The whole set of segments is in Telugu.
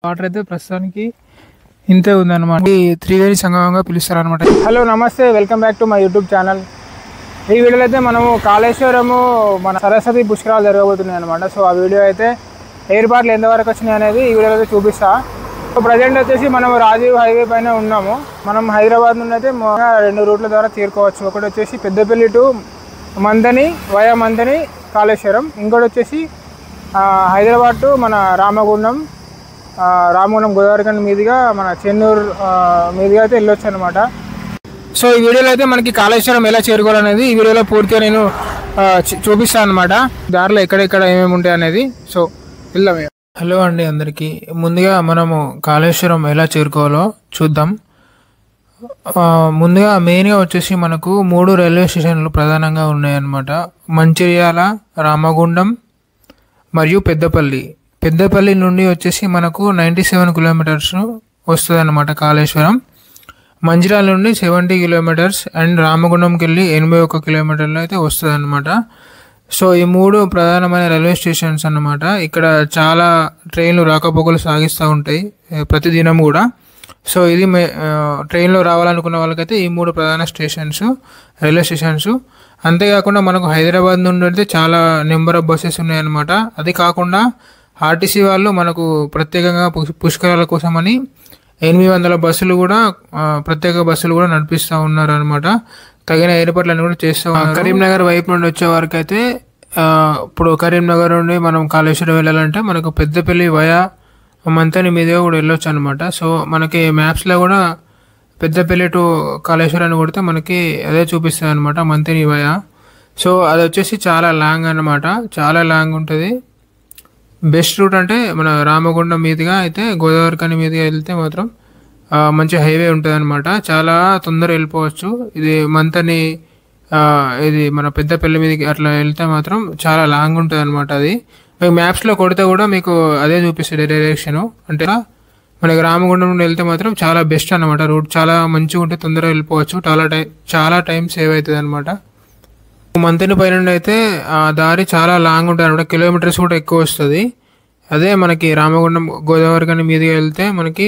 వాటర్ అయితే ప్రస్తుతానికి ఇంతే ఉందన్నమాట. ఈ త్రివేణి సంగమంగా పిలుస్తారు అనమాట. హలో నమస్తే, welcome back to my YouTube channel. ఈ వీడియోలో అయితే మనము కాళేశ్వరము మన సరస్వతి పుష్కరాలు జరగబోతున్నాయి అనమాట. సో ఆ వీడియో అయితే ఏర్పాట్లు ఎంతవరకు వచ్చినాయి అనేది ఈ వీడియోలో అయితే చూపిస్తా. సో ప్రజెంట్ వచ్చేసి మనం రాజీవ్ హైవే పైన ఉన్నాము. మనం హైదరాబాద్ నుండి అయితే 2 రూట్ల ద్వారా చేరుకోవచ్చు. ఒకటి వచ్చేసి పెద్దపల్లి టు మందని వయా మందని కాళేశ్వరం, ఇంకోటి వచ్చేసి హైదరాబాద్ టు మన రామగుండం గోదావరిఖండ్ మీదుగా మన చెన్నూరు మీదుగా అయితే వెళ్ళొచ్చు అనమాట. సో ఈ వీడియోలో అయితే మనకి కాళేశ్వరం ఎలా చేరుకోవాలనేది ఈ వీడియోలో పూర్తిగా నేను చూపిస్తాను అనమాట. దారిలో ఎక్కడెక్కడ ఏమేమి ఉంటాయి అనేది. సో వెళ్దాం. హలో అండి అందరికీ. ముందుగా మనము కాళేశ్వరం ఎలా చేరుకోవాలో చూద్దాం. ముందుగా మెయిన్గా వచ్చేసి మనకు 3 రైల్వే స్టేషన్లు ప్రధానంగా ఉన్నాయన్నమాట. మంచిర్యాల, రామగుండం మరియు పెద్దపల్లి నుండి వచ్చేసి మనకు 97 కిలోమీటర్స్ వస్తుంది అన్నమాట కాళేశ్వరం. మంచిర్యాల నుండి 70 కిలోమీటర్స్ అండ్ రామగుండంకి వెళ్ళి 81 కిలోమీటర్లు అయితే వస్తుంది అన్నమాట. సో ఈ 3 ప్రధానమైన రైల్వే స్టేషన్స్ అన్నమాట. ఇక్కడ చాలా ట్రైన్లు రాకపోకలు సాగిస్తూ ఉంటాయి ప్రతిదినం కూడా. సో ఇది ట్రైన్లో రావాలనుకున్న వాళ్ళకైతే ఈ 3 ప్రధాన రైల్వే స్టేషన్స్. అంతేకాకుండా మనకు హైదరాబాద్ నుండి అయితే చాలా నెంబర్ ఆఫ్ బస్సెస్ ఉన్నాయన్నమాట. అది కాకుండా ఆర్టీసీ వాళ్ళు మనకు ప్రత్యేకంగా పుష్కరాల కోసమని 800 బస్సులు కూడా ప్రత్యేక బస్సులు కూడా నడిపిస్తూ ఉన్నారు అనమాట. తగిన ఏర్పాట్లన్నీ కూడా చేస్తూ ఉన్నారు. కరీంనగర్ వైపు నుండి వచ్చే వరకు అయితే ఇప్పుడు కరీంనగర్ నుండి మనం కాళేశ్వరం వెళ్ళాలంటే మనకు పెద్దపల్లి వయా మంతని మీదుగా కూడా వెళ్ళొచ్చు అనమాట. సో మనకి మ్యాప్స్లో కూడా పెద్దపల్లి టు కాళేశ్వరాన్ని కొడితే మనకి అదే చూపిస్తుంది అనమాట, మంతని వయా. సో అది వచ్చేసి చాలా లాంగ్ అనమాట, చాలా లాంగ్ ఉంటుంది. బెస్ట్ రూట్ అంటే మన రామగుండం మీదుగా అయితే గోదావరిఖని మీదుగా వెళ్తే మాత్రం మంచి హైవే ఉంటుంది అనమాట. చాలా తొందరగా వెళ్ళిపోవచ్చు. ఇది మంతని ఇది మన పెద్దపల్లి మీదకి అట్లా వెళ్తే మాత్రం చాలా లాంగ్ ఉంటుంది అనమాట. అది మీకు మ్యాప్స్లో కొడితే కూడా మీకు అదే చూపిస్తుంది డైరెక్షను. అంటే మనకి రామగుండం నుండి వెళ్తే మాత్రం చాలా బెస్ట్ అనమాట. రూట్ చాలా మంచిగా ఉంటే తొందరగా వెళ్ళిపోవచ్చు. చాలా టైం సేవ్ అవుతుంది అనమాట. మంతని పైన అయితే ఆ దారి చాలా లాంగ్ ఉంటుంది అనమాట, కిలోమీటర్స్ కూడా ఎక్కువ వస్తుంది. అదే మనకి రామగుండం గోదావరిఖని మీదుగా వెళ్తే మనకి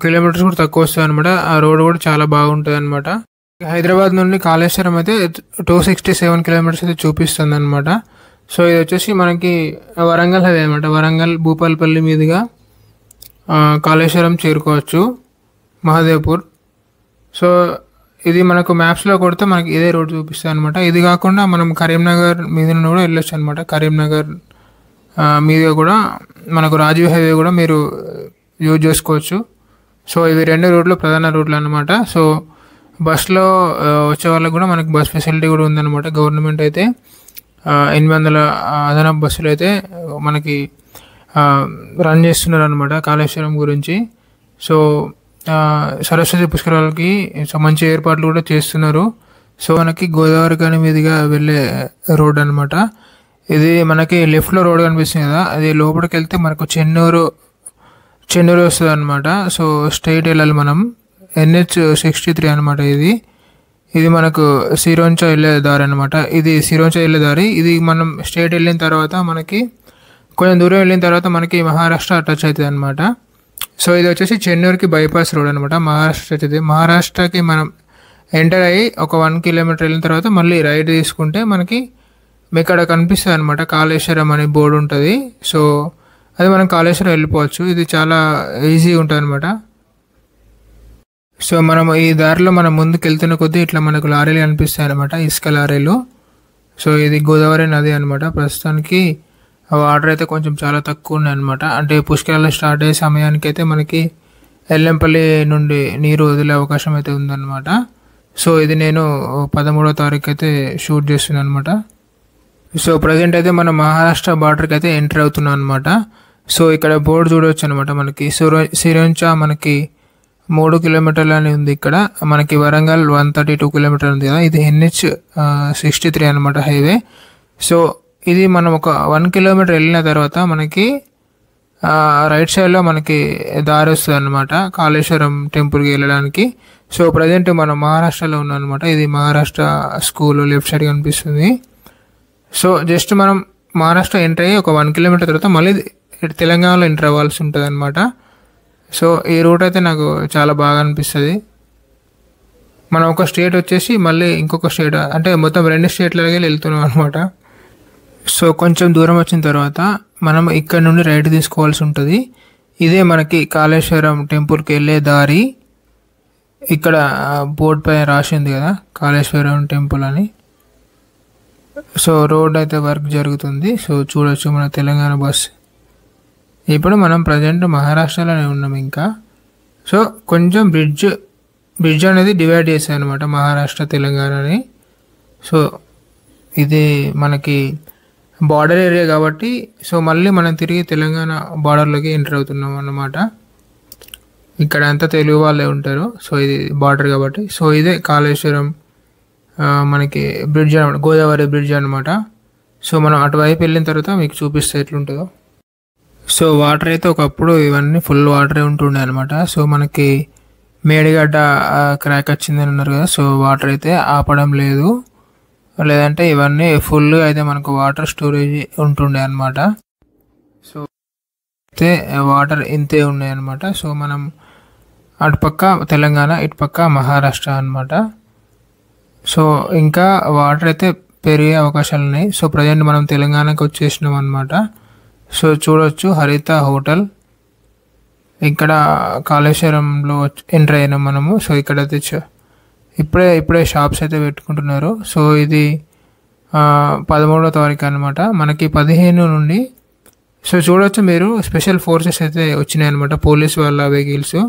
కిలోమీటర్స్ కూడా తక్కువ వస్తుంది అనమాట. ఆ రోడ్ కూడా చాలా బాగుంటుంది అనమాట. హైదరాబాద్ నుండి కాళేశ్వరం అయితే 267 కిలోమీటర్స్ అయితే చూపిస్తుంది అనమాట. సో ఇది వచ్చేసి మనకి వరంగల్ హైవే అనమాట. వరంగల్ భూపాలపల్లి మీదుగా కాళేశ్వరం చేరుకోవచ్చు, మహదేవ్పూర్. సో ఇది మనకు మ్యాప్స్లో కొడితే మనకి ఇదే రోడ్ చూపిస్తుంది అనమాట. ఇది కాకుండా మనం కరీంనగర్ మీద కూడా వెళ్ళొచ్చు అనమాట. కరీంనగర్ మీదుగా కూడా మనకు రాజీవ్ హైవే కూడా మీరు యూజ్ చేసుకోవచ్చు. సో ఇవి 2 రూట్లు ప్రధాన రూట్లు అనమాట. సో బస్లో వచ్చే వాళ్ళకి కూడా మనకి బస్ ఫెసిలిటీ కూడా ఉందన్నమాట. గవర్నమెంట్ అయితే 800 అదనపు బస్సులు అయితే మనకి రన్ చేస్తున్నారు అనమాట కాళేశ్వరం గురించి. సో సరస్వతి పుష్కరాలకి మంచి ఏర్పాట్లు కూడా చేస్తున్నారు. సో మనకి గోదావరిఖని మీదుగా వెళ్ళే రోడ్ అనమాట. ఇది మనకి లెఫ్ట్లో రోడ్ కనిపిస్తుంది కదా, అది లోపలికి వెళ్తే మనకు చెన్నూరు వస్తుంది అనమాట. సో స్ట్రైట్ వెళ్ళాలి మనం. NH63 అనమాట. ఇది మనకు సిరోంచా వెళ్ళే దారి అనమాట. ఇది సిరోంచా వెళ్ళే దారి. ఇది మనం స్ట్రైట్ వెళ్ళిన తర్వాత మనకి కొంచెం దూరం వెళ్ళిన తర్వాత మనకి మహారాష్ట్ర టచ్ అవుతుంది అనమాట. సో ఇది వచ్చేసి చెన్నూరుకి బైపాస్ రోడ్ అనమాట. మహారాష్ట్రకి మనం ఎంటర్ అయ్యి ఒక 1 కిలోమీటర్ వెళ్ళిన తర్వాత మళ్ళీ రైట్ తీసుకుంటే మనకి ఇక్కడ కనిపిస్తుంది అనమాట, కాళేశ్వరం అనే బోర్డు ఉంటుంది. సో అది మనం కాళేశ్వరం వెళ్ళిపోవచ్చు. ఇది చాలా ఈజీగా ఉంటుంది అనమాట. సో మనం ఈ దారిలో మనం ముందుకు వెళ్తున్న కొద్దీ ఇట్లా మనకు లారీలు కనిపిస్తాయి అనమాట, ఇసుక లారీలు. సో ఇది గోదావరి నది అనమాట. ప్రస్తుతానికి వాటర్ అయితే కొంచెం చాలా తక్కువ ఉన్నాయి అనమాట. అంటే పుష్కరాలు స్టార్ట్ అయ్యే సమయానికి అయితే మనకి ఎల్లంపల్లి నుండి నీరు వదిలే అవకాశం అయితే ఉందన్నమాట. సో ఇది నేను 13వ తారీఖు అయితే షూట్ చేస్తున్నాను అనమాట. సో ప్రజెంట్ అయితే మనం మహారాష్ట్ర బార్డర్కి అయితే ఎంటర్ అవుతున్నాం అనమాట. సో ఇక్కడ బోర్డు చూడవచ్చు అనమాట. మనకి సిరోంచా మనకి 3 కిలోమీటర్లు అని ఉంది. ఇక్కడ మనకి వరంగల్ 132 కిలోమీటర్లు ఉంది కదా. ఇది NH63 అనమాట హైవే. సో ఇది మనం ఒక 1 కిలోమీటర్ వెళ్ళిన తర్వాత మనకి రైట్ సైడ్లో మనకి దారి వస్తుంది అనమాట కాళేశ్వరం టెంపుల్కి వెళ్ళడానికి. సో ప్రజెంట్ మనం మహారాష్ట్రలో ఉన్నాం అనమాట. ఇది మహారాష్ట్ర స్కూల్ లెఫ్ట్ సైడ్ కనిపిస్తుంది. సో జస్ట్ మనం మహారాష్ట్ర ఎంటర్ అయ్యి ఒక 1 కిలోమీటర్ తర్వాత మళ్ళీ ఇటు తెలంగాణలో ఎంటర్ అవ్వాల్సి ఉంటుంది అనమాట. సో ఈ రూట్ అయితే నాకు చాలా బాగా అనిపిస్తుంది. మనం ఒక స్టేట్ వచ్చేసి మళ్ళీ ఇంకొక స్టేట్, అంటే మొత్తం 2 స్టేట్లకి వెళ్తున్నాం అనమాట. సో కొంచెం దూరం వచ్చిన తర్వాత మనం ఇక్కడ నుండి రైట్ తీసుకోవాల్సి ఉంటుంది. ఇదే మనకి కాళేశ్వరం టెంపుల్కి వెళ్ళే దారి. ఇక్కడ బోర్డు పైన రాసింది కదా కాళేశ్వరం టెంపుల్ అని. సో రోడ్ అయితే వర్క్ జరుగుతుంది. సో చూడొచ్చు మన తెలంగాణ బస్. ఇప్పుడు మనం ప్రజెంట్ మహారాష్ట్రలోనే ఉన్నాం ఇంకా. సో కొంచెం బ్రిడ్జ్ అనేది డివైడ్ చేశాయి అనమాట మహారాష్ట్ర తెలంగాణని. సో ఇది మనకి బార్డర్ ఏరియా కాబట్టి సో మళ్ళీ మనం తిరిగి తెలంగాణ బార్డర్లోకి ఎంటర్ అవుతున్నాం అన్నమాట. ఇక్కడ అంతా తెలుగు వాళ్ళే ఉంటారు. సో ఇది బార్డర్ కాబట్టి. సో ఇదే కాళేశ్వరం మనకి బ్రిడ్జ్ అనమాట, గోదావరి బ్రిడ్జ్ అనమాట. సో మనం అటువైపు వెళ్ళిన తర్వాత మీకు చూపిస్తే ఎట్లుంటుందో. సో వాటర్ అయితే ఒకప్పుడు ఇవన్నీ ఫుల్ వాటరే ఉంటుండే అనమాట. సో మనకి మేడిగడ్డ క్రాక్ వచ్చిందని అన్నారు కదా. సో వాటర్ అయితే ఆపడం లేదు, లేదంటే ఇవన్నీ ఫుల్ అయితే మనకు వాటర్ స్టోరేజ్ ఉంటుండే అనమాట. సో అయితే వాటర్ ఇంతే ఉన్నాయి అనమాట. సో మనం అటుపక్క తెలంగాణ, ఇటుపక్క మహారాష్ట్ర అనమాట. సో ఇంకా వాటర్ అయితే పెరిగే అవకాశాలు ఉన్నాయి. సో ప్రజెంట్ మనం తెలంగాణకి వచ్చేసినాం అనమాట. సో చూడొచ్చు హరిత హోటల్, ఇక్కడ కాళేశ్వరంలో ఎంటర్ అయినాం మనము. సో ఇక్కడైతే ఇప్పుడే షాప్స్ అయితే పెట్టుకుంటున్నారు. సో ఇది 13వ తారీఖు అనమాట. మనకి 15 నుండి సో చూడొచ్చు మీరు స్పెషల్ ఫోర్సెస్ అయితే వచ్చినాయి అనమాట, పోలీస్ వాళ్ళ వెహికల్స్.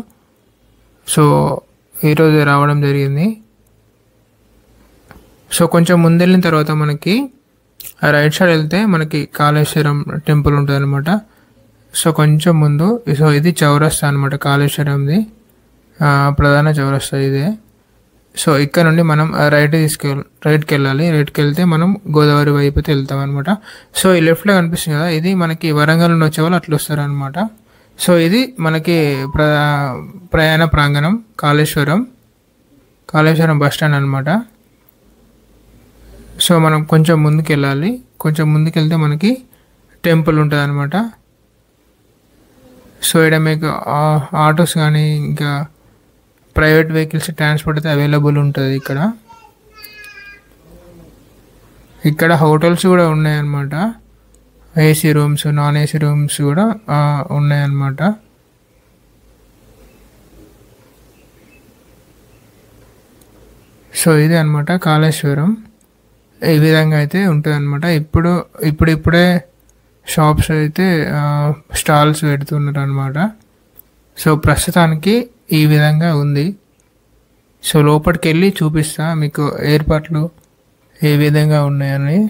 సో ఈరోజు రావడం జరిగింది. సో కొంచెం ముందెళ్ళిన తర్వాత మనకి రైట్ సైడ్ వెళ్తే మనకి కాళేశ్వరం టెంపుల్ ఉంటుంది అనమాట. సో కొంచెం ముందు, సో ఇది చౌరస్తా అనమాట, కాళేశ్వరంది ప్రధాన చౌరస్తా ఇదే. సో ఇక్కడ నుండి మనం రైట్కి వెళ్ళాలి. రైట్కి వెళ్తే మనం గోదావరి వైపు అయితే వెళ్తాం అనమాట. సో ఈ లెఫ్ట్లో కనిపిస్తుంది కదా, ఇది మనకి వరంగల్ నుండి వచ్చే వాళ్ళు అట్లా వస్తారనమాట. సో ఇది మనకి ప్రయాణ ప్రాంగణం కాళేశ్వరం బస్ స్టాండ్ అనమాట. సో మనం కొంచెం ముందుకు వెళ్ళాలి. కొంచెం ముందుకు వెళ్తే మనకి టెంపుల్ ఉంటుంది అనమాట. సో ఇక్కడ మీకు ఆటోస్ కానీ ఇంకా ప్రైవేట్ వెహికల్స్ ట్రాన్స్పోర్ట్ అయితే అవైలబుల్ ఉంటుంది ఇక్కడ. ఇక్కడ హోటల్స్ కూడా ఉన్నాయన్నమాట. AC rooms, non AC rooms కూడా ఉన్నాయన్నమాట. సో ఇది అనమాట కాళేశ్వరం. ఈ విధంగా అయితే ఉంటుంది అనమాట. ఇప్పుడే షాప్స్ అయితే స్టాల్స్ పెడుతున్నారు అనమాట. సో ప్రస్తుతానికి ఈ విధంగా ఉంది. సో లోపలికి వెళ్ళి చూపిస్తా మీకు ఏర్పాట్లు ఏ విధంగా ఉన్నాయని.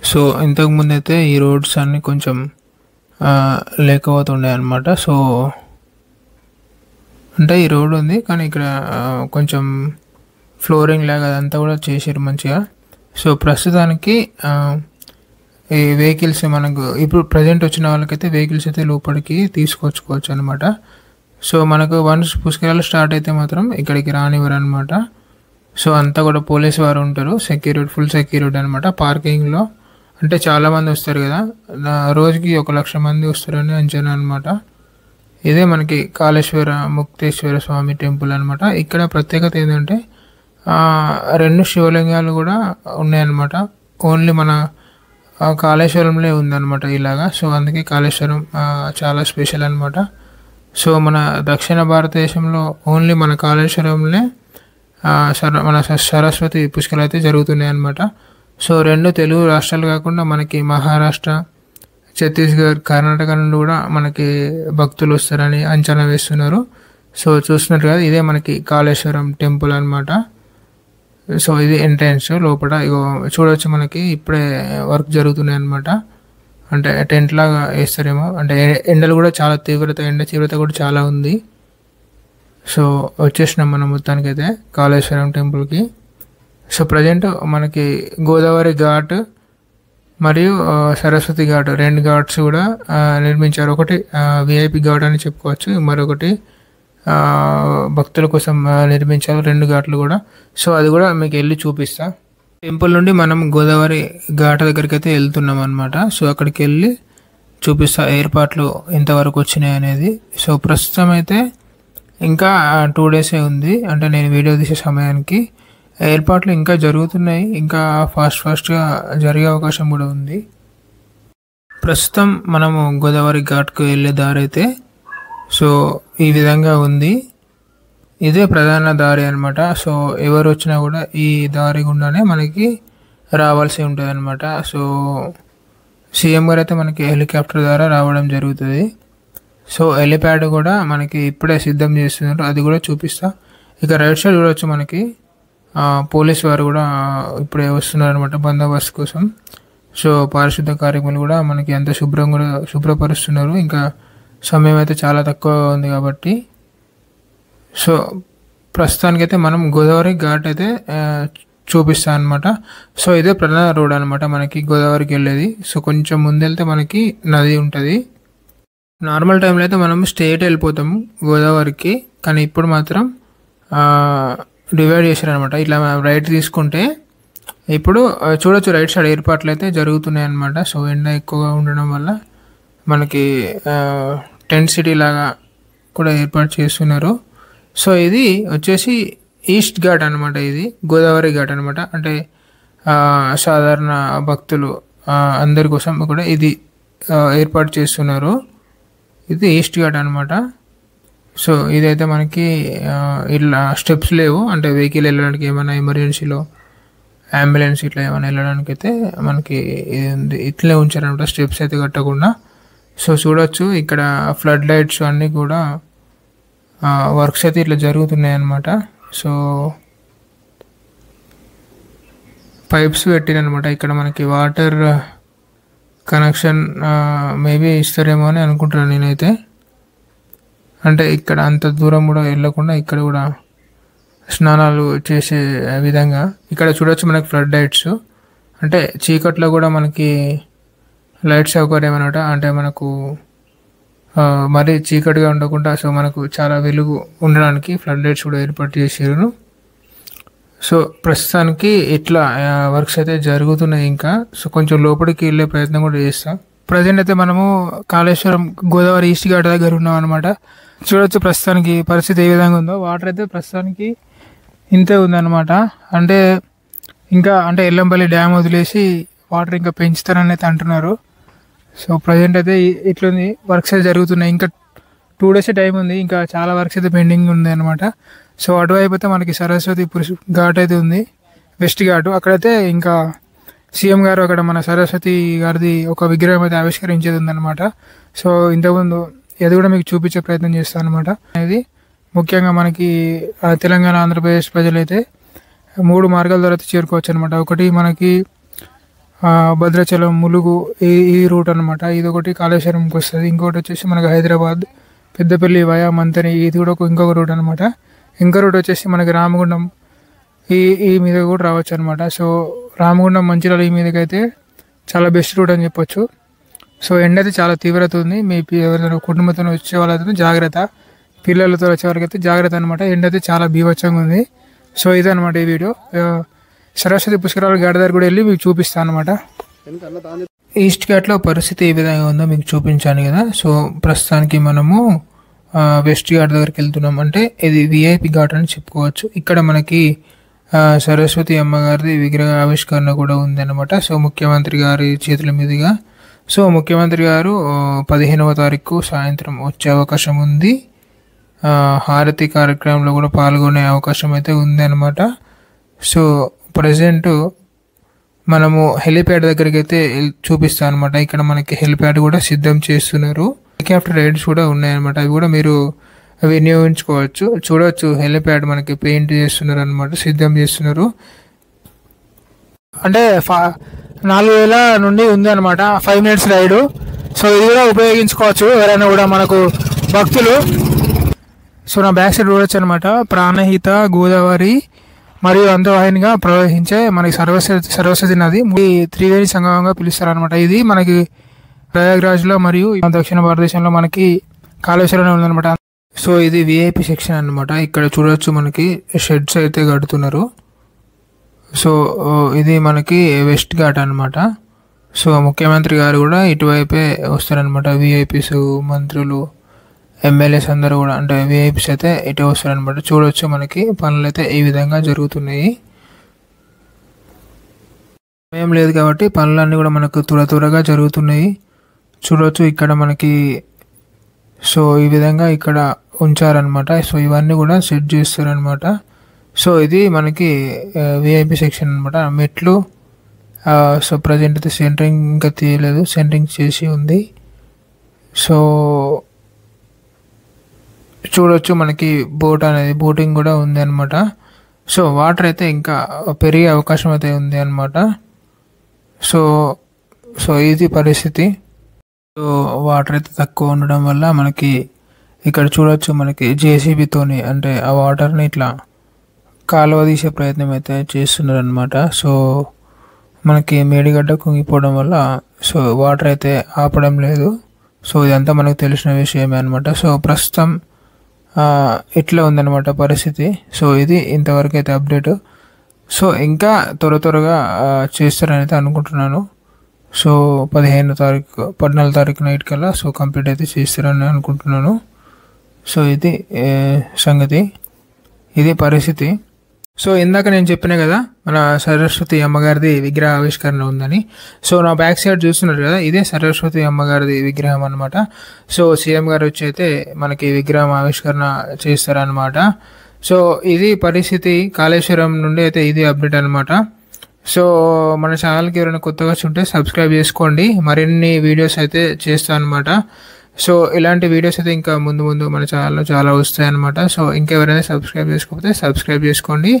సో ఇంతకుముందు అయితే ఈ రోడ్స్ అన్నీ కొంచెం లేకపోతుండే అనమాట. సో అంటే ఈ రోడ్ ఉంది కానీ ఇక్కడ కొంచెం ఫ్లోరింగ్ లాగా అదంతా కూడా చేసారు మంచిగా. సో ప్రస్తుతానికి ఈ వెహికల్స్ మనకు ఇప్పుడు ప్రజెంట్ వచ్చిన వాళ్ళకైతే వెహికల్స్ అయితే లోపలికి తీసుకొచ్చుకోవచ్చు అనమాట. సో మనకు వన్స్ పుష్కరాలు స్టార్ట్ అయితే మాత్రం ఇక్కడికి రానివ్వరు అనమాట. సో అంతా కూడా పోలీస్ వారు ఉంటారు, ఫుల్ సెక్యూరిటీ అనమాట. పార్కింగ్లో అంటే చాలామంది వస్తారు కదా, రోజుకి 1,00,000 మంది వస్తారని అంచనా అనమాట. ఇదే మనకి కాళేశ్వర ముక్తేశ్వర స్వామి టెంపుల్ అనమాట. ఇక్కడ ప్రత్యేకత ఏంటంటే 2 శివలింగాలు కూడా ఉన్నాయన్నమాట. ఓన్లీ మన కాళేశ్వరంలో ఉందన్నమాట ఇలాగా. సో అందుకే కాళేశ్వరం చాలా స్పెషల్ అనమాట. సో మన దక్షిణ భారతదేశంలో ఓన్లీ మన కాళేశ్వరంలో మన సరస్వతి పుష్కరాలు అయితే జరుగుతున్నాయి అన్నమాట. సో 2 తెలుగు రాష్ట్రాలు కాకుండా మనకి మహారాష్ట్ర, ఛత్తీస్గఢ్, కర్ణాటక నుండి కూడా మనకి భక్తులు వస్తారని అంచనా వేస్తున్నారు. సో చూస్తున్నట్టు కదా, ఇదే మనకి కాళేశ్వరం టెంపుల్ అనమాట. సో ఇది ఎంట్రన్స్. లోపల ఇగో చూడవచ్చు మనకి ఇప్పుడే వర్క్ జరుగుతున్నాయి అనమాట. అంటే టెంట్ లాగా వేస్తారేమో. అంటే ఎండలు కూడా చాలా ఎండ తీవ్రత కూడా చాలా ఉంది. సో వచ్చేసినాం మనం మొత్తానికైతే కాళేశ్వరం టెంపుల్కి. సో ప్రజెంట్ మనకి గోదావరి ఘాట్ మరియు సరస్వతి ఘాట్ 2 ఘాట్స్ కూడా నిర్మించారు. ఒకటి విఐపి ఘాట్ అని చెప్పుకోవచ్చు, మరొకటి భక్తుల కోసం నిర్మించారు 2 ఘాట్లు కూడా. సో అది కూడా మీకు వెళ్ళి చూపిస్తా. టెంపుల్ నుండి మనం గోదావరి ఘాట్ దగ్గరికి అయితే వెళ్తున్నాం అనమాట. సో అక్కడికి వెళ్ళి చూపిస్తా ఏర్పాట్లు ఎంతవరకు వచ్చినాయి అనేది. సో ప్రస్తుతం అయితే ఇంకా 2 డేసే ఉంది, అంటే నేను వీడియో తీసే సమయానికి. ఏర్పాట్లు ఇంకా జరుగుతున్నాయి, ఇంకా ఫాస్ట్గా జరిగే అవకాశం కూడా ఉంది. ప్రస్తుతం మనము గోదావరి ఘాట్కు వెళ్ళే దారి అయితే సో ఈ విధంగా ఉంది. ఇదే ప్రధాన దారి అనమాట. సో ఎవరు వచ్చినా కూడా ఈ దారి గుండానే మనకి రావాల్సి ఉంటుంది అనమాట. సో సీఎం గారు అయితే మనకి హెలికాప్టర్ ద్వారా రావడం జరుగుతుంది. సో హెలిప్యాడ్ కూడా మనకి ఇప్పుడే సిద్ధం చేస్తున్నారు, అది కూడా చూపిస్తా. ఇక రైట్ సైడ్ చూడవచ్చు, మనకి పోలీస్ వారు కూడా ఇప్పుడే వస్తున్నారు అనమాట బందోబస్తు కోసం. సో పారిశుద్ధ కార్యక్రమాలు కూడా మనకి అంత శుభ్రపరుస్తున్నారు. ఇంకా సమయం అయితే చాలా తక్కువ ఉంది కాబట్టి. సో ప్రస్తుతానికైతే మనం గోదావరి ఘాట్ అయితే చూపిస్తాను అనమాట. సో ఇదే ప్రధాన రోడ్ అనమాట మనకి గోదావరికి వెళ్ళేది. సో కొంచెం ముందెళ్తే మనకి నది ఉంటుంది. నార్మల్ టైంలో అయితే మనం స్ట్రైట్ వెళ్ళిపోతాము గోదావరికి, కానీ ఇప్పుడు మాత్రం డివైడ్ చేశారనమాట. ఇట్లా రైట్ తీసుకుంటే ఇప్పుడు చూడొచ్చు రైట్ సైడ్ ఏర్పాట్లు అయితే జరుగుతున్నాయి అనమాట. సో ఎండ ఎక్కువగా ఉండడం వల్ల మనకి టెంట్ సిటీ లాగా కూడా ఏర్పాటు చేస్తున్నారు. సో ఇది వచ్చేసి ఈస్ట్ ఘాట్ అనమాట, ఇది గోదావరి ఘాట్ అనమాట. అంటే సాధారణ భక్తులు అందరి కోసం కూడా ఇది ఏర్పాటు చేస్తున్నారు. ఇది ఈస్ట్ ఘాట్ అనమాట. సో ఇదైతే మనకి ఇట్లా స్టెప్స్ లేవు, అంటే వెహికల్ వెళ్ళడానికి ఏమైనా ఎమర్జెన్సీలో అంబులెన్స్ ఇట్లా ఏమైనా వెళ్ళడానికి అయితే మనకి ఇది ఉంది. ఇట్లే ఉంచారనమాట, స్టెప్స్ అయితే కట్టకుండా. సో చూడొచ్చు ఇక్కడ ఫ్లడ్ లైట్స్ అన్నీ కూడా వర్క్స్ అయితే ఇట్లా జరుగుతున్నాయి అన్నమాట. సో పైప్స్ పెట్టినమాట ఇక్కడ మనకి వాటర్ కనెక్షన్ మేబీ ఇస్తారేమో అని అనుకుంటున్నాను నేనైతే. అంటే ఇక్కడ అంత దూరం కూడా వెళ్ళకుండా ఇక్కడ కూడా స్నానాలు చేసే విధంగా ఇక్కడ చూడొచ్చు మనకి ఫ్లడ్ లైట్స్. అంటే చీకట్లో కూడా మనకి లైట్ సౌకర్యం అనమాట. అంటే మనకు మరీ చీకటిగా ఉండకుండా సో మనకు చాలా వెలుగు ఉండడానికి ఫ్లడ్ లైట్స్ కూడా ఏర్పాటు చేసారు. సో ప్రస్తుతానికి ఇట్లా వర్క్స్ అయితే జరుగుతున్నాయి ఇంకా. సో కొంచెం లోపలికి వెళ్ళే ప్రయత్నం కూడా చేస్తాం. ప్రజెంట్ అయితే మనము కాళేశ్వరం గోదావరి ఈస్ట్ ఘాట్ దగ్గర ఉన్నాం అనమాట. చూడొచ్చు ప్రస్తుతానికి పరిస్థితి ఏ విధంగా ఉందో. వాటర్ అయితే ప్రస్తుతానికి ఇంతే ఉందన్నమాట. అంటే ఇంకా అంటే ఎల్లంపల్లి డ్యామ్ వదిలేసి వాటర్ ఇంకా పెంచుతారని అయితే అంటున్నారు. సో ప్రజెంట్ అయితే ఇట్లుంది, వర్క్స్ అయితే జరుగుతున్నాయి. ఇంకా 2 డేస్ టైం ఉంది, ఇంకా చాలా వర్క్స్ అయితే పెండింగ్ ఉంది అనమాట. సో అటువైపు అయితే మనకి సరస్వతి ఘాట్ అయితే ఉంది, వెస్ట్ ఘాట్. అక్కడైతే ఇంకా సీఎం గారు అక్కడ మన సరస్వతి గారిది ఒక విగ్రహం అయితే ఆవిష్కరించేది ఉందన్నమాట. సో ఇంతకుముందు అది కూడా మీకు చూపించే ప్రయత్నం చేస్తాను అనమాట. ఇది ముఖ్యంగా మనకి తెలంగాణ ఆంధ్రప్రదేశ్ ప్రజలైతే 3 మార్గాల ద్వారా చేరుకోవచ్చు అనమాట. ఒకటి మనకి భద్రాచలం ములుగు ఈ రూట్ అనమాట, ఇది ఒకటి కాళేశ్వరంకి వస్తుంది. ఇంకోటి వచ్చేసి మనకి హైదరాబాద్ పెద్దపల్లి వయా మంతని, ఇది కూడా ఇంకొక రూట్ అనమాట. ఇంకో రూట్ వచ్చేసి మనకి రామగుండం ఈ మీద కూడా రావచ్చు అనమాట. సో రామగుండం మంచిర్యాల ఈ మీదకైతే చాలా బెస్ట్ రూట్ అని చెప్పొచ్చు. సో ఎండ అయితే చాలా తీవ్రత ఉంది. మీ ఎవరైనా కుటుంబంతో వచ్చే వాళ్ళైతే జాగ్రత్త, పిల్లలతో వచ్చే వాళ్ళకైతే జాగ్రత్త అనమాట. ఎండ అయితే చాలా బీభత్సంగా ఉంది. సో ఇదనమాట ఈ వీడియో. సరస్వతి పుష్కరాల ఘాట్ దగ్గర కూడా వెళ్ళి మీకు చూపిస్తాను అనమాట. ఈస్ట్ ఘాట్లో పరిస్థితి ఏ విధంగా ఉందో మీకు చూపించాను కదా. సో ప్రస్తుతానికి మనము వెస్ట్ ఘాట్ దగ్గరికి వెళ్తున్నాం. అంటే ఇది విఐపి ఘాట్ అని చెప్పుకోవచ్చు. ఇక్కడ మనకి సరస్వతి అమ్మగారిది విగ్రహ ఆవిష్కరణ కూడా ఉంది అనమాట. సో ముఖ్యమంత్రి గారి చేతుల మీదుగా. సో ముఖ్యమంత్రి గారు 15వ తారీఖు సాయంత్రం వచ్చే అవకాశం ఉంది. హారతి కార్యక్రమంలో కూడా పాల్గొనే అవకాశం అయితే ఉంది అనమాట. సో ప్రజెంట్ మనము హెలిప్యాడ్ దగ్గరికి అయితే చూపిస్తాను అనమాట. ఇక్కడ మనకి హెలిప్యాడ్ కూడా సిద్ధం చేస్తున్నారు. హెలికాప్టర్ రైడ్స్ కూడా ఉన్నాయన్నమాట, అవి కూడా మీరు వినియోగించుకోవచ్చు. చూడవచ్చు హెలిప్యాడ్ మనకి పెయింట్ చేస్తున్నారు అనమాట, సిద్ధం చేస్తున్నారు. అంటే 4000 నుండి ఉంది అనమాట, 5 minutes రైడు. సో ఇది కూడా ఉపయోగించుకోవచ్చు ఎవరైనా కూడా మనకు భక్తులు. సో నా బ్యాక్ సైడ్ చూడొచ్చు అనమాట. ప్రాణహిత గోదావరి మరియు అంతవాహినిగా ప్రవహించే మనకి సరస్వతి నది త్రివేణి సంగమంగా పిలుస్తారనమాట. ఇది మనకి ప్రయాగ్రాజ్లో మరియు దక్షిణ భారతదేశంలో మనకి కాళేశ్వరంలో ఉందన్నమాట. సో ఇది విఐపి సెక్షన్ అనమాట. ఇక్కడ చూడొచ్చు మనకి షెడ్స్ అయితే కడుతున్నారు. సో ఇది మనకి వెస్ట్ ఘాట్ అనమాట. సో ముఖ్యమంత్రి గారు కూడా ఇటువైపే వస్తారనమాట. విఐపీస్, మంత్రులు, ఎమ్మెల్యేస్ అందరూ కూడా, అంటే విఐపీస్ అయితే ఇటే వస్తారనమాట. చూడొచ్చు మనకి పనులు అయితే ఈ విధంగా జరుగుతున్నాయి. సమయం లేదు కాబట్టి పనులన్నీ కూడా మనకు త్వరగా జరుగుతున్నాయి. చూడొచ్చు ఇక్కడ మనకి. సో ఈ విధంగా ఇక్కడ ఉంచారనమాట. సో ఇవన్నీ కూడా సెట్ చేస్తారనమాట. సో ఇది మనకి విఐపి సెక్షన్ అనమాట. మెట్లు సో ప్రజెంట్ అయితే సెంటరింగ్ ఇంకా తీయలేదు, సెంటరింగ్ చేసి ఉంది. సో చూడొచ్చు మనకి బోటింగ్ కూడా ఉంది అనమాట. సో వాటర్ అయితే ఇంకా పెరిగే అవకాశం అయితే ఉంది అనమాట. సో ఇది పరిస్థితి. సో వాటర్ అయితే తక్కువ ఉండడం వల్ల మనకి ఇక్కడ చూడొచ్చు మనకి జేసీబీతోని, అంటే ఆ వాటర్ని ఇట్లా కాలువ తీసే ప్రయత్నం అయితే చేస్తున్నారు అనమాట. సో మనకి మేడిగడ్డ కుంగిపోవడం వల్ల సో వాటర్ అయితే ఆపడం లేదు. సో ఇదంతా మనకు తెలిసిన విషయమే అనమాట. సో ప్రస్తుతం ఇట్లా ఉందన్నమాట పరిస్థితి. సో ఇది ఇంతవరకు అయితే అప్డేట్. సో ఇంకా త్వరగా చేస్తారని అయితే అనుకుంటున్నాను. సో 14 తారీఖు నైట్ కల్లా సో కంప్లీట్ అయితే చేస్తారని అనుకుంటున్నాను. సో ఇది సంగతి, ఇది పరిస్థితి. సో ఇందాక నేను చెప్పిన కదా మన సరస్వతి అమ్మగారిది విగ్రహ ఆవిష్కరణ ఉందని. సో నా బ్యాక్ సైడ్ చూస్తున్నారు కదా, ఇదే సరస్వతి అమ్మగారిది విగ్రహం అనమాట. సో సీఎం గారు వచ్చి అయితే మనకి విగ్రహం ఆవిష్కరణ చేస్తారనమాట. సో ఇది పరిస్థితి. కాళేశ్వరం నుండి అయితే ఇది అప్డేట్ అనమాట. సో మన ఛానల్కి ఎవరైనా కొత్తగా ఉంటే సబ్స్క్రైబ్ చేసుకోండి. మరిన్ని వీడియోస్ అయితే చేస్తాను అనమాట. సో ఇలాంటి వీడియోస్ అయితే ఇంకా ముందు మన ఛానల్లో చాలా వస్తాయి అనమాట. సో ఇంకెవరైనా సబ్స్క్రైబ్ చేసుకోకపోతే సబ్స్క్రైబ్ చేసుకోండి.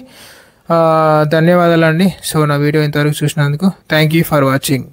ధన్యవాదాలండి. సో నా వీడియో ఇంతవరకు చూసినందుకు థ్యాంక్ యూ ఫర్ వాచింగ్.